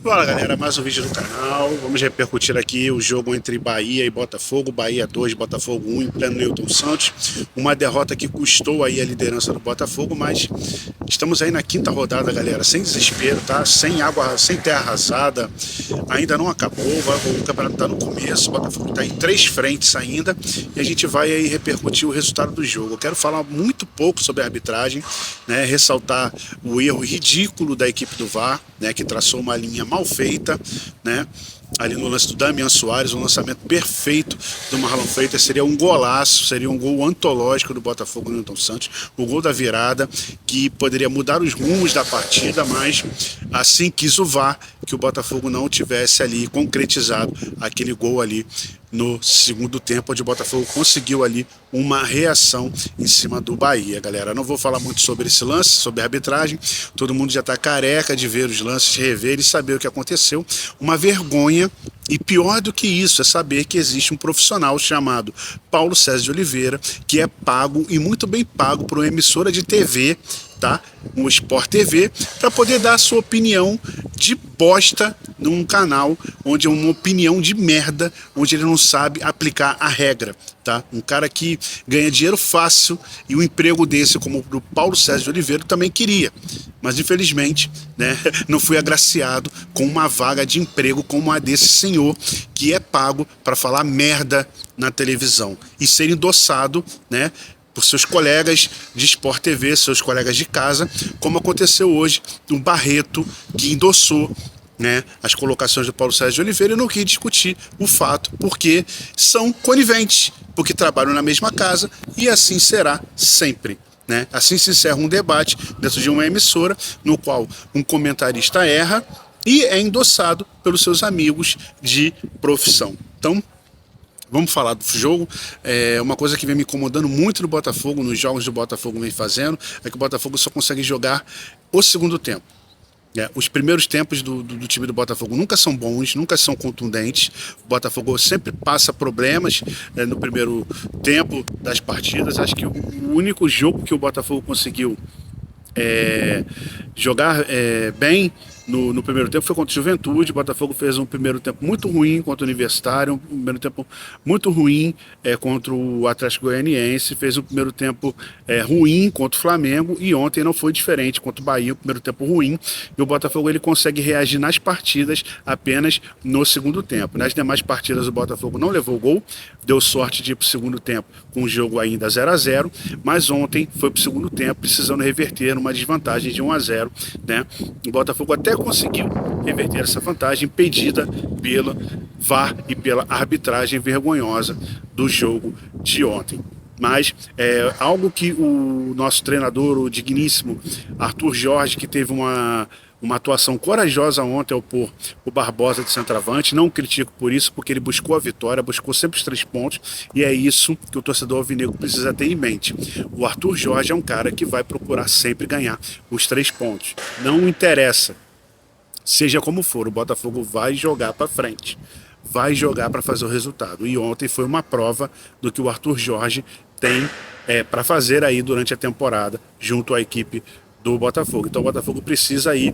Fala galera, mais um vídeo do canal. Vamos repercutir aqui o jogo entre Bahia e Botafogo. Bahia 2, Botafogo 1 em pleno Newton Santos. Uma derrota que custou aí a liderança do Botafogo, mas estamos aí na quinta rodada, galera, sem desespero, tá? Sem água, sem terra arrasada. Ainda não acabou, o campeonato está no começo. O Botafogo está em 3 frentes ainda e a gente vai aí repercutir o resultado do jogo. Eu quero falar muito pouco sobre a arbitragem, né? Ressaltar o erro ridículo da equipe do VAR, né? Que traçou uma linha mal feita, né? Ali no lance do Damian Soares, um lançamento perfeito do Marlon Freitas, seria um golaço, seria um gol antológico do Botafogo no Newton Santos, o gol da virada, que poderia mudar os rumos da partida, mas assim quis o VAR que o Botafogo não tivesse ali concretizado aquele gol ali no segundo tempo, onde o Botafogo conseguiu ali uma reação em cima do Bahia, galera. Não vou falar muito sobre esse lance, sobre a arbitragem, todo mundo já está careca de ver os lances, rever e saber o que aconteceu. Uma vergonha, e pior do que isso é saber que existe um profissional chamado Paulo César de Oliveira, que é pago e muito bem pago por uma emissora de TV, tá? Um Sport TV, para poder dar a sua opinião de bosta num canal onde é uma opinião de merda, onde ele não sabe aplicar a regra, tá? Um cara que ganha dinheiro fácil e um emprego desse como o do Paulo César de Oliveira também queria, mas infelizmente, né, não fui agraciado com uma vaga de emprego como a desse senhor que é pago para falar merda na televisão e ser endossado, né, por seus colegas de Sport TV, seus colegas de casa, como aconteceu hoje, um Barreto que endossou, né, as colocações do Paulo César de Oliveira e não quis discutir o fato, porque são coniventes, porque trabalham na mesma casa e assim será sempre. Né? Assim se encerra um debate dentro de uma emissora no qual um comentarista erra e é endossado pelos seus amigos de profissão. Então, vamos falar do jogo. Uma coisa que vem me incomodando muito no Botafogo, nos jogos do Botafogo vem fazendo, é que o Botafogo só consegue jogar o segundo tempo. Os primeiros tempos do time do Botafogo nunca são bons, nunca são contundentes. O Botafogo sempre passa problemas no primeiro tempo das partidas. Acho que o único jogo que o Botafogo conseguiu jogar bem no primeiro tempo foi contra o Juventude. O Botafogo fez um primeiro tempo muito ruim contra o Universitário, um primeiro tempo muito ruim contra o Atlético Goianiense, fez um primeiro tempo ruim contra o Flamengo e ontem não foi diferente contra o Bahia, um primeiro tempo ruim, e o Botafogo ele consegue reagir nas partidas apenas no segundo tempo. Nas demais partidas o Botafogo não levou gol, deu sorte de ir para o segundo tempo com o jogo ainda 0-0, mas ontem foi para o segundo tempo precisando reverter uma desvantagem de 1-0, né? O Botafogo até conseguiu reverter essa vantagem impedida pela VAR e pela arbitragem vergonhosa do jogo de ontem. Mas algo que o nosso treinador, o digníssimo Arthur Jorge, que teve uma atuação corajosa ontem ao pôr o Barbosa de centroavante, não critico por isso, porque ele buscou a vitória, buscou sempre os 3 pontos, e é isso que o torcedor alvinegro precisa ter em mente. O Arthur Jorge é um cara que vai procurar sempre ganhar os 3 pontos. Não interessa, seja como for, o Botafogo vai jogar para frente, vai jogar para fazer o resultado. E ontem foi uma prova do que o Arthur Jorge tem para fazer aí durante a temporada junto à equipe do Botafogo. Então o Botafogo precisa aí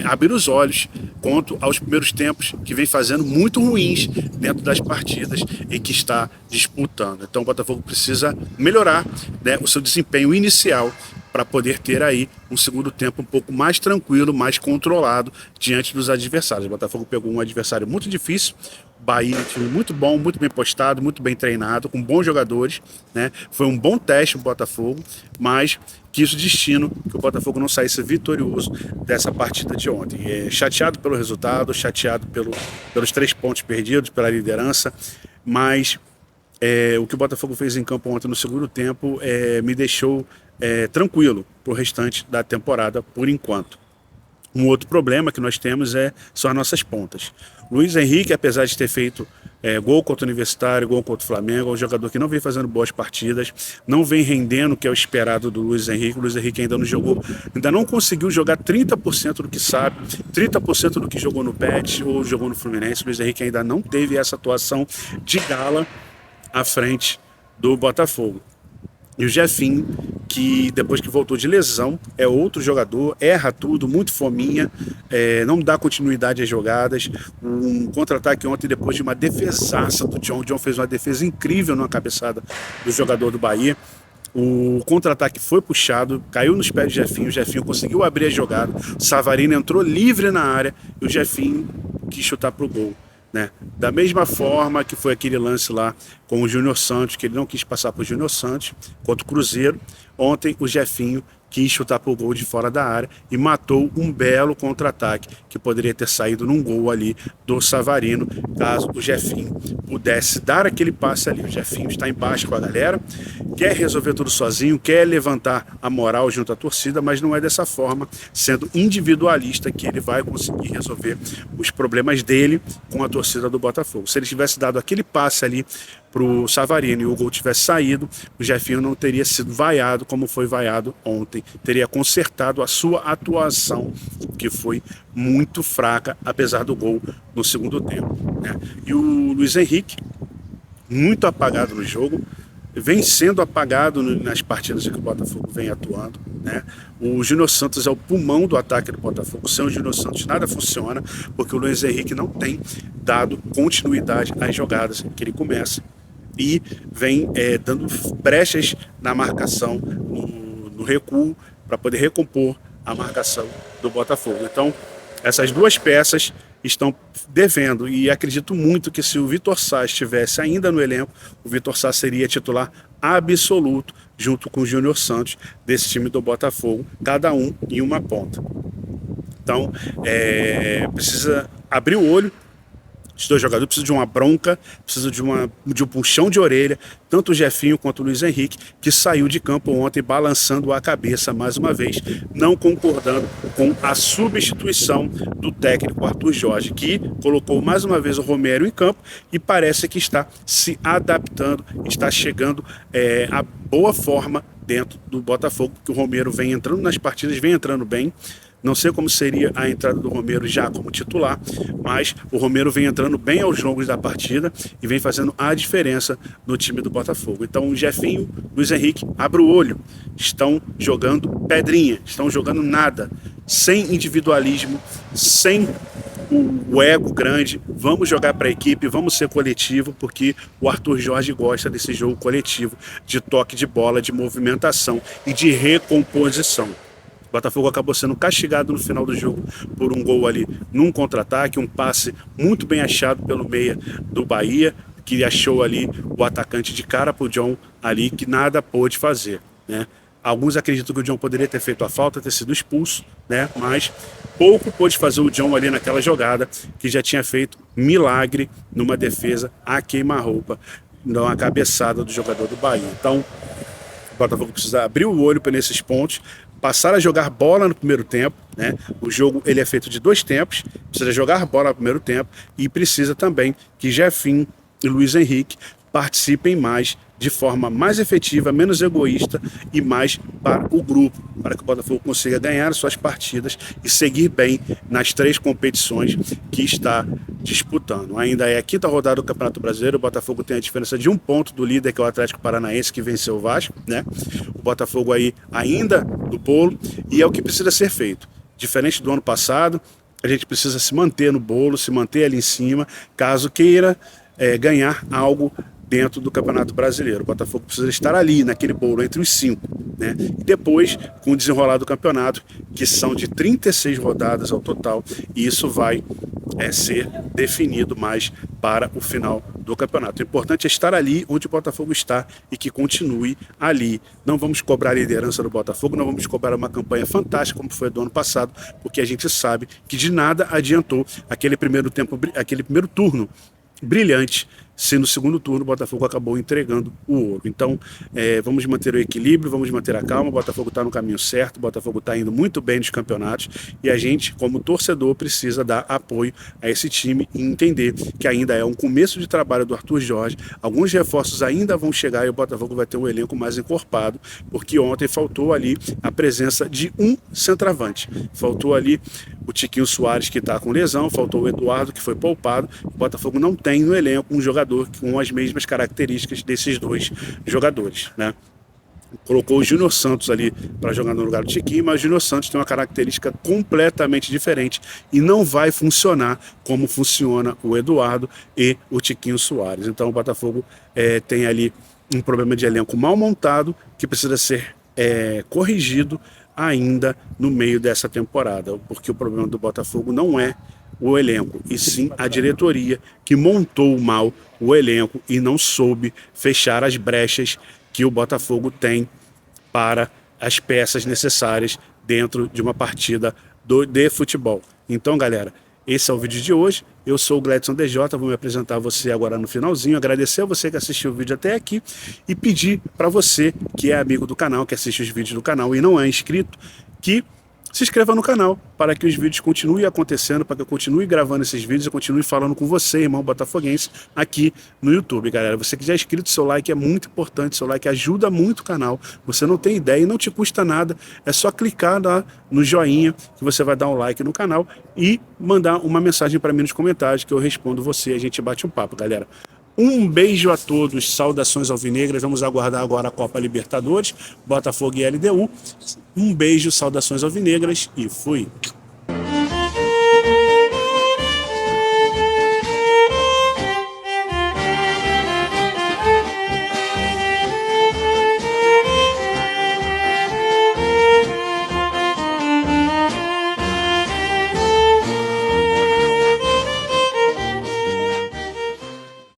abrir os olhos quanto aos primeiros tempos que vem fazendo muito ruins dentro das partidas em que está disputando. Então o Botafogo precisa melhorar, né, o seu desempenho inicial para poder ter aí um segundo tempo um pouco mais tranquilo, mais controlado diante dos adversários. O Botafogo pegou um adversário muito difícil, Bahia, um time muito bom, muito bem postado, muito bem treinado, com bons jogadores, né? Foi um bom teste o Botafogo, mas quis o destino que o Botafogo não saísse vitorioso dessa partida de ontem. Chateado pelo resultado, chateado pelos 3 pontos perdidos, pela liderança, mas o que o Botafogo fez em campo ontem no segundo tempo me deixou tranquilo para o restante da temporada por enquanto. Um outro problema que nós temos são as nossas pontas. Luiz Henrique, apesar de ter feito gol contra o Universitário, gol contra o Flamengo, é um jogador que não vem fazendo boas partidas, não vem rendendo o que é o esperado do Luiz Henrique. O Luiz Henrique ainda não jogou, ainda não conseguiu jogar 30% do que sabe, 30% do que jogou no Pet ou jogou no Fluminense. O Luiz Henrique ainda não teve essa atuação de gala à frente do Botafogo. E o Jefinho, que depois que voltou de lesão, é outro jogador, erra tudo, muito fominha, não dá continuidade às jogadas. Um contra-ataque ontem, depois de uma defesaça do John. O John fez uma defesa incrível numa cabeçada do jogador do Bahia. O contra-ataque foi puxado, caiu nos pés do Jefinho. O Jefinho conseguiu abrir a jogada. O Savarino entrou livre na área e o Jefinho quis chutar pro gol. Né? Da mesma forma que foi aquele lance lá com o Júnior Santos, que ele não quis passar para o Júnior Santos, contra o Cruzeiro. Ontem o Jefinho quis chutar para o gol de fora da área e matou um belo contra-ataque que poderia ter saído num gol ali do Savarino, caso o Jefinho pudesse dar aquele passe ali. O Jefinho está embaixo com a galera, quer resolver tudo sozinho, quer levantar a moral junto à torcida, mas não é dessa forma, sendo individualista, que ele vai conseguir resolver os problemas dele com a torcida do Botafogo. Se ele tivesse dado aquele passe ali pro Savarino e o gol tivesse saído, o Jefinho não teria sido vaiado como foi vaiado ontem, teria consertado a sua atuação, que foi muito fraca, apesar do gol no segundo tempo, né? E o Luiz Henrique, muito apagado no jogo, vem sendo apagado nas partidas em que o Botafogo vem atuando, né? O Júnior Santos é o pulmão do ataque do Botafogo. Sem o Júnior Santos nada funciona, porque o Luiz Henrique não tem dado continuidade às jogadas que ele começa e vem dando brechas na marcação, no recuo, para poder recompor a marcação do Botafogo. Então, essas duas peças estão devendo, e acredito muito que se o Vitor Sá estivesse ainda no elenco, o Vitor Sá seria titular absoluto junto com o Júnior Santos desse time do Botafogo, cada um em uma ponta. Então, precisa abrir o olho. Os dois jogadores precisam de uma bronca, precisam de um puxão de orelha, tanto o Jefinho quanto o Luiz Henrique, que saiu de campo ontem balançando a cabeça mais uma vez, não concordando com a substituição do técnico Arthur Jorge, que colocou mais uma vez o Romero em campo e parece que está se adaptando, está chegando a boa forma dentro do Botafogo, que o Romero vem entrando nas partidas, vem entrando bem. Não sei como seria a entrada do Romero já como titular, mas o Romero vem entrando bem aos longos da partida e vem fazendo a diferença no time do Botafogo. Então o Jefinho, Luiz Henrique, abre o olho, estão jogando pedrinha, estão jogando nada, sem individualismo, sem o ego grande. Vamos jogar para a equipe, vamos ser coletivo, porque o Arthur Jorge gosta desse jogo coletivo, de toque de bola, de movimentação e de recomposição. O Botafogo acabou sendo castigado no final do jogo por um gol ali num contra-ataque, um passe muito bem achado pelo meia do Bahia, que achou ali o atacante de cara pro John ali, que nada pôde fazer, né? Alguns acreditam que o John poderia ter feito a falta, ter sido expulso, né? Mas pouco pôde fazer o John ali naquela jogada, que já tinha feito milagre numa defesa a queima-roupa, numa cabeçada do jogador do Bahia. Então, o Botafogo precisa abrir o olho para esses pontos, passar a jogar bola no primeiro tempo, né? O jogo ele é feito de 2 tempos, precisa jogar bola no primeiro tempo e precisa também que Jefinho e Luiz Henrique participem mais, de forma mais efetiva, menos egoísta e mais para o grupo, para que o Botafogo consiga ganhar suas partidas e seguir bem nas 3 competições que está disputando. Ainda é a 5ª rodada do Campeonato Brasileiro, o Botafogo tem a diferença de 1 ponto do líder, que é o Atlético Paranaense, que venceu o Vasco, né? O Botafogo aí ainda no bolo, e é o que precisa ser feito. Diferente do ano passado, a gente precisa se manter no bolo, se manter ali em cima, caso queira ganhar algo dentro do Campeonato Brasileiro. O Botafogo precisa estar ali, naquele bolo, entre os 5, né? E depois, com o desenrolar do campeonato, que são de 36 rodadas ao total, e isso vai ser definido mais para o final do campeonato. O importante é estar ali onde o Botafogo está e que continue ali. Não vamos cobrar a liderança do Botafogo, não vamos cobrar uma campanha fantástica como foi do ano passado, porque a gente sabe que de nada adiantou aquele primeiro turno brilhante, se no segundo turno o Botafogo acabou entregando o ouro. Então, vamos manter o equilíbrio, vamos manter a calma. O Botafogo está no caminho certo, o Botafogo está indo muito bem nos campeonatos e a gente, como torcedor, precisa dar apoio a esse time e entender que ainda é um começo de trabalho do Arthur Jorge. Alguns reforços ainda vão chegar e o Botafogo vai ter um elenco mais encorpado, porque ontem faltou ali a presença de um centroavante. Faltou ali o Tiquinho Soares, que está com lesão, faltou o Eduardo, que foi poupado. O Botafogo não tem no elenco um jogador com as mesmas características desses 2 jogadores, né? colocou o Júnior Santos ali para jogar no lugar do Tiquinho, mas o Júnior Santos tem uma característica completamente diferente e não vai funcionar como funciona o Eduardo e o Tiquinho Soares. Então o Botafogo tem ali um problema de elenco mal montado que precisa ser corrigido ainda no meio dessa temporada, porque o problema do Botafogo não é o elenco, e sim a diretoria que montou mal o elenco e não soube fechar as brechas que o Botafogo tem para as peças necessárias dentro de uma partida de futebol. Então, galera, esse é o vídeo de hoje. Eu sou o Gledson DJ, vou me apresentar a você agora no finalzinho, agradecer a você que assistiu o vídeo até aqui e pedir para você que é amigo do canal, que assiste os vídeos do canal e não é inscrito, que se inscreva no canal para que os vídeos continuem acontecendo, para que eu continue gravando esses vídeos e continue falando com você, irmão botafoguense, aqui no YouTube, galera. Você que já é inscrito, seu like é muito importante, seu like ajuda muito o canal, você não tem ideia e não te custa nada, é só clicar lá no joinha que você vai dar um like no canal e mandar uma mensagem para mim nos comentários que eu respondo você e a gente bate um papo, galera. Um beijo a todos, saudações alvinegras, vamos aguardar agora a Copa Libertadores, Botafogo e LDU. Um beijo, saudações alvinegras e fui!